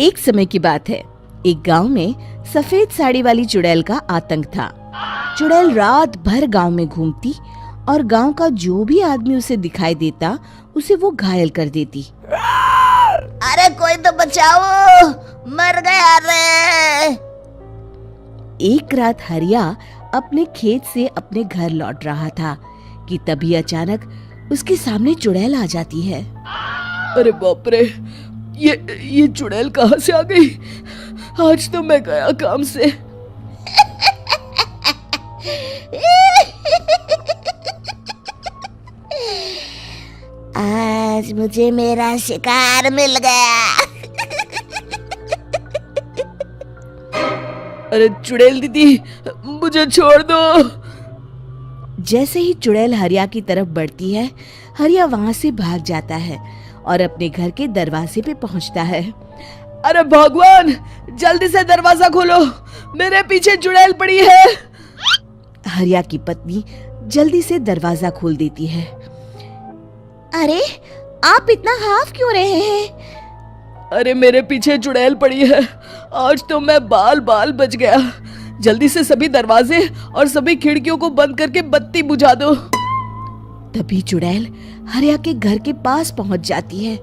एक समय की बात है। एक गांव में सफेद साड़ी वाली चुड़ैल का आतंक था। चुड़ैल रात भर गांव में घूमती और गांव का जो भी आदमी उसे दिखाई देता उसे वो घायल कर देती। अरे कोई तो बचाओ, मर गया रे। एक रात हरिया अपने खेत से अपने घर लौट रहा था कि तभी अचानक उसके सामने चुड़ैल आ जाती है। अरे बाप रे, ये चुड़ैल कहाँ से आ गई? आज तो मैं गया काम से। आज मुझे मेरा शिकार मिल गया। अरे चुड़ैल दीदी, मुझे छोड़ दो। जैसे ही चुड़ैल हरिया की तरफ बढ़ती है, हरिया वहां से भाग जाता है और अपने घर के दरवाजे पे पहुंचता है। अरे भगवान, जल्दी से दरवाजा खोलो, मेरे पीछे चुड़ैल पड़ी है। हरिया की पत्नी जल्दी से दरवाजा खोल देती है। अरे आप इतना हाफ क्यों रहे हैं? अरे मेरे पीछे चुड़ैल पड़ी है, आज तो मैं बाल बाल बच गया। जल्दी से सभी दरवाजे और सभी खिड़कियों को बंद करके बत्ती बुझा दो। तभी चुड़ैल हरिया के घर के पास पहुंच जाती है।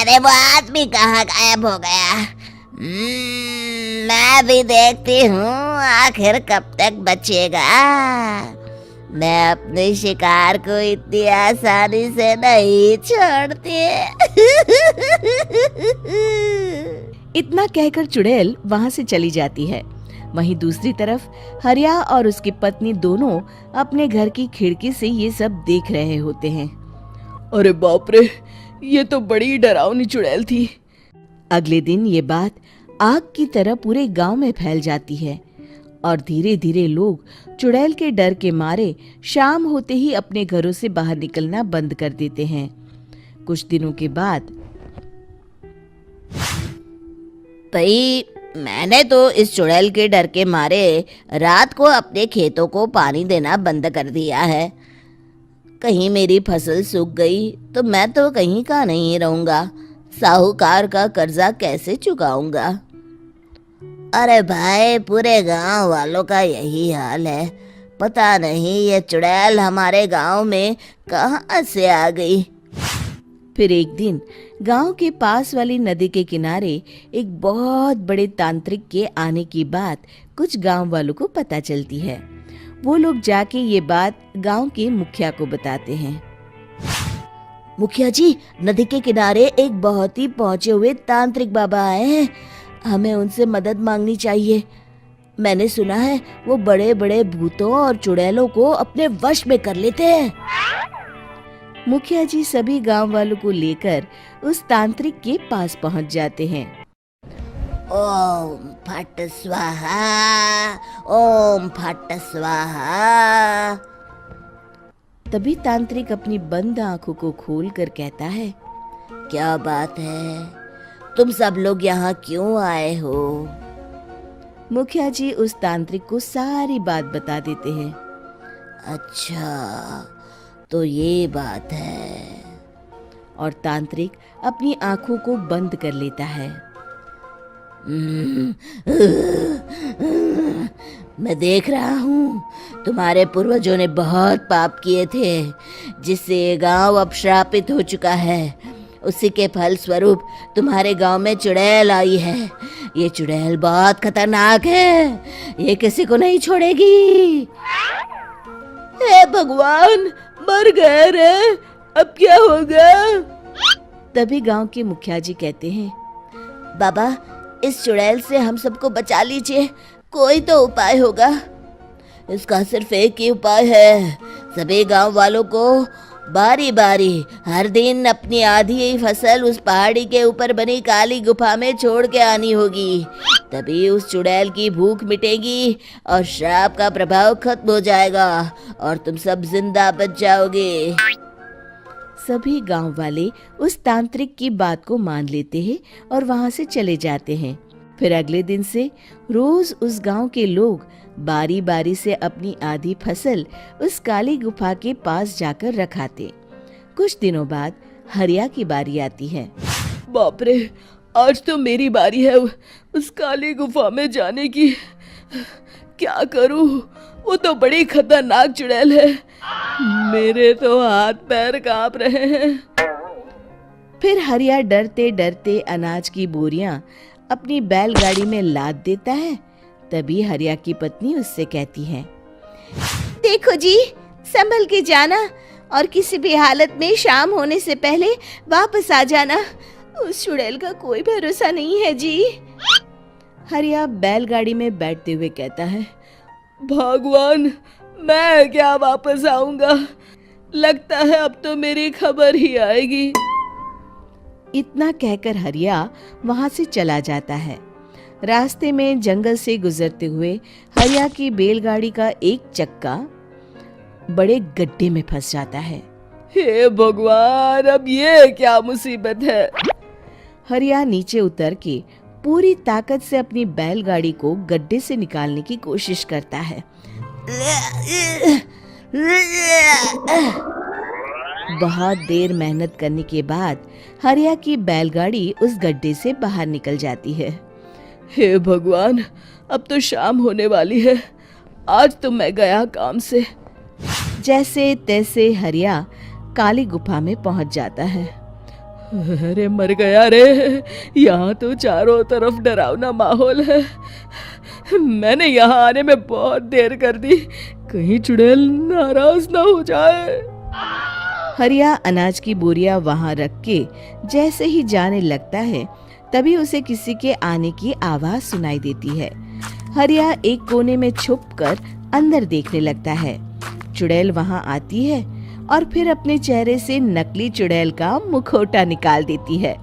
अरे वो आदमी कहाँ गायब हो गया? मैं भी देखती हूँ आखिर कब तक बचेगा। मैं अपने शिकार को इतनी आसानी से नहीं छोड़ती। इतना कहकर चुड़ैल वहां से चली जाती है। वहीं दूसरी तरफ हरिया और उसकी पत्नी दोनों अपने घर की खिड़की से ये सब देख रहे होते हैं। अरे बाप रे, ये तो बड़ी डरावनी चुड़ैल थी। अगले दिन ये बात आग की तरह पूरे गांव में फैल जाती है और धीरे धीरे लोग चुड़ैल के डर के मारे शाम होते ही अपने घरों से बाहर निकलना बंद कर देते हैं। कुछ दिनों के बाद भाई, मैंने तो इस चुड़ैल के डर के मारे रात को अपने खेतों को पानी देना बंद कर दिया है। कहीं मेरी फसल सूख गई तो मैं तो कहीं का नहीं रहूंगा। साहूकार का कर्जा कैसे चुकाऊंगा? अरे भाई, पूरे गांव वालों का यही हाल है। पता नहीं ये चुड़ैल हमारे गांव में कहां से आ गई। फिर एक दिन गांव के पास वाली नदी के किनारे एक बहुत बड़े तांत्रिक के आने की बात कुछ गांव वालों को पता चलती है। वो लोग जाके ये बात गांव के मुखिया को बताते हैं। मुखिया जी, नदी के किनारे एक बहुत ही पहुंचे हुए तांत्रिक बाबा आए हैं। हमें उनसे मदद मांगनी चाहिए। मैंने सुना है वो बड़े बड़े भूतों और चुड़ैलों को अपने वश में कर लेते हैं। मुखिया जी सभी गांव वालों को लेकर उस तांत्रिक के पास पहुंच जाते हैं। ओम फट स्वाहा, ओम फट स्वाहा। तभी तांत्रिक अपनी बंद आंखों को खोलकर कहता है, क्या बात है? तुम सब लोग यहाँ क्यों आए हो? मुखिया जी उस तांत्रिक को सारी बात बता देते हैं। अच्छा, तो ये बात है। और तांत्रिक अपनी आंखों को बंद कर लेता है। मैं देख रहा हूँ तुम्हारे पूर्वजों ने बहुत पाप किए थे, जिससे ये गांव अब श्रापित हो चुका है। उसी के फल स्वरूप तुम्हारे गांव में चुड़ैल आई है। ये चुड़ैल बहुत खतरनाक है, ये किसी को नहीं छोड़ेगी। हे भगवान, मर गए रे, अब क्या होगा? तभी गांव के मुखिया जी कहते हैं, बाबा, इस चुड़ैल से हम सबको बचा लीजिए। कोई तो उपाय होगा। इसका सिर्फ एक ही उपाय है। सभी गांव वालों को बारी बारी हर दिन अपनी आधी फसल उस पहाड़ी के ऊपर बनी काली गुफा में छोड़ के आनी होगी। तभी उस चुड़ैल की भूख मिटेगी और श्राप का प्रभाव खत्म हो जाएगा और तुम सब जिंदा बच जाओगे। सभी गांव वाले उस तांत्रिक की बात को मान लेते हैं और वहां से चले जाते हैं। फिर अगले दिन से रोज उस गांव के लोग बारी बारी से अपनी आधी फसल उस काली गुफा के पास जाकर रखाते। कुछ दिनों बाद हरिया की बारी आती है। बाप रे, आज तो मेरी बारी है उस काली गुफा में जाने की। क्या करूं? वो तो बड़ी खतरनाक चुड़ैल है। मेरे तो हाथ पैर कांप रहे हैं। फिर हरिया डरते डरते अनाज की बोरियां अपनी बैलगाड़ी में लाद देता है। तभी हरिया की पत्नी उससे कहती है, देखो जी, संभल के जाना और किसी भी हालत में शाम होने से पहले वापस आ जाना। उस चुड़ैल का कोई भरोसा नहीं है जी। हरिया बैलगाड़ी में बैठते हुए कहता है, भगवान, मैं क्या वापस आऊंगा? लगता है अब तो मेरी खबर ही आएगी। इतना कहकर हरिया वहां से चला जाता है। रास्ते में जंगल से गुजरते हुए हरिया की बैलगाड़ी का एक चक्का बड़े गड्ढे में फंस जाता है। हे भगवान, अब ये क्या मुसीबत है? हरिया नीचे उतर के पूरी ताकत से अपनी बैलगाड़ी को गड्ढे से निकालने की कोशिश करता है। बहुत देर मेहनत करने के बाद हरिया की बैलगाड़ी उस गड्ढे से बाहर निकल जाती है। हे भगवान, अब तो शाम होने वाली है। आज तो मैं गया काम से। जैसे तैसे हरिया काली गुफा में पहुंच जाता है। अरे मर गया रे, यहाँ तो चारों तरफ डरावना माहौल है। मैंने यहाँ आने में बहुत देर कर दी, कहीं चुड़ैल नाराज ना हो जाए। हरिया अनाज की बोरियां वहां रख के जैसे ही जाने लगता है, तभी उसे किसी के आने की आवाज सुनाई देती है। हरिया एक कोने में छुपकर अंदर देखने लगता है। चुड़ैल वहां आती है और फिर अपने चेहरे से नकली चुड़ैल का मुखौटा निकाल देती है।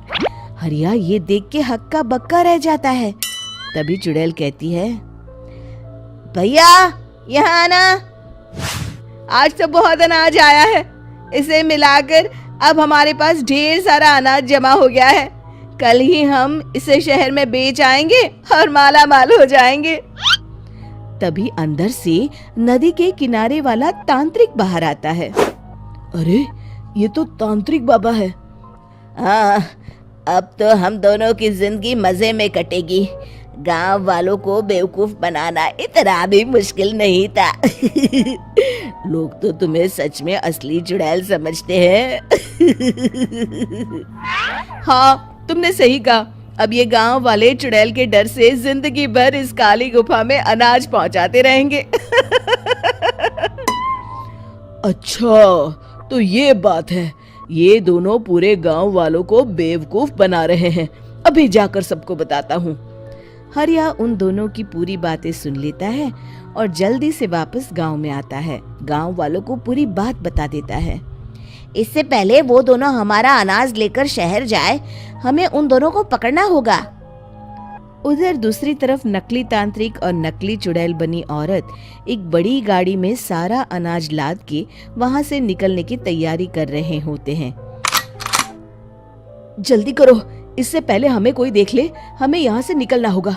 हरिया ये देख के हक्का बक्का रह जाता है। तभी चुड़ैल कहती है, भैया यहाँ आना। आज तो बहुत अनाज आया है, इसे मिलाकर अब हमारे पास ढेर सारा अनाज जमा हो गया है। कल ही हम इसे शहर में बेच आएंगे और माला माल हो जाएंगे। तभी अंदर से नदी के किनारे वाला तांत्रिक बाहर आता है। अरे, ये तो तांत्रिक बाबा है। हाँ, अब तो हम दोनों की जिंदगी मजे में कटेगी। गांव वालों को बेवकूफ बनाना इतना भी मुश्किल नहीं था। लोग तो तुम्हें सच में असली चुड़ैल समझते हैं। हाँ, तुमने सही कहा। अब ये गांव वाले चुड़ैल के डर से जिंदगी भर इस काली गुफा में अनाज पहुंचाते रहेंगे। अच्छा, तो ये बात है। ये दोनों पूरे गांव वालों को बेवकूफ बना रहे हैं। अभी जाकर सबको बताता हूँ। हरिया उन दोनों की पूरी बातें सुन लेता है और जल्दी से वापस गांव में आता है। गांव वालों को पूरी बात बता देता है। इससे पहले वो दोनों हमारा अनाज लेकर शहर जाए, हमें उन दोनों को पकड़ना होगा। उधर दूसरी तरफ नकली तांत्रिक और नकली चुड़ैल बनी औरत एक बड़ी गाड़ी में सारा अनाज लाद के वहां से निकलने की तैयारी कर रहे होते हैं। जल्दी करो, इससे पहले हमें कोई देख ले। हमें यहाँ से निकलना होगा।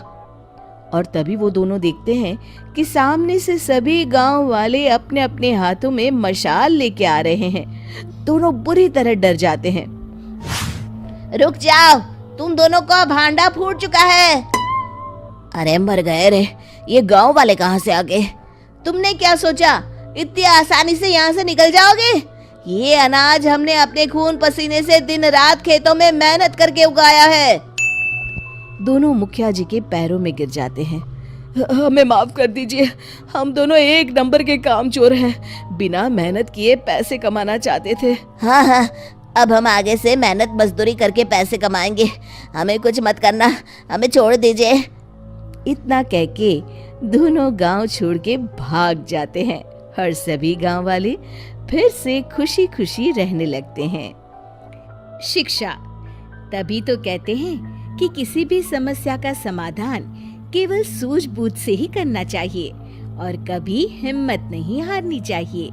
और तभी वो दोनों देखते हैं कि सामने से सभी गांव वाले अपने अपने हाथों में मशाल लेके आ रहे हैं। दोनों बुरी तरह डर जाते हैं। रुक जाओ, तुम दोनों का भांडा फूट चुका है। अरे मर गए रे, ये गांव वाले कहाँ से आ गए? तुमने क्या सोचा इतनी आसानी से यहाँ से निकल जाओगे? ये अनाज हमने अपने खून पसीने से दिन रात खेतों में मेहनत करके उगाया है। दोनों मुखिया जी के पैरों में गिर जाते हैं। हमें माफ कर दीजिए, हम दोनों एक नंबर के कामचोर हैं। बिना मेहनत किए पैसे कमाना चाहते थे। हाँ हाँ, अब हम आगे से मेहनत मजदूरी करके पैसे कमाएंगे। हमें कुछ मत करना, हमें छोड़ दीजिए। इतना कह के दोनों गांव छोड़ के भाग जाते हैं और सभी गांव वाले फिर से खुशी खुशी रहने लगते हैं। शिक्षा, तभी तो कहते हैं कि किसी भी समस्या का समाधान केवल सूझबूझ से ही करना चाहिए और कभी हिम्मत नहीं हारनी चाहिए।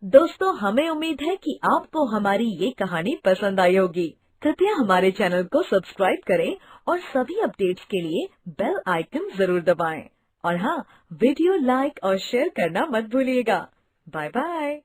दोस्तों, हमें उम्मीद है कि आपको हमारी ये कहानी पसंद आई होगी। कृपया हमारे चैनल को सब्सक्राइब करें और सभी अपडेट्स के लिए बेल आइकन जरूर दबाएं। और हाँ, वीडियो लाइक और शेयर करना मत भूलिएगा। Bye bye.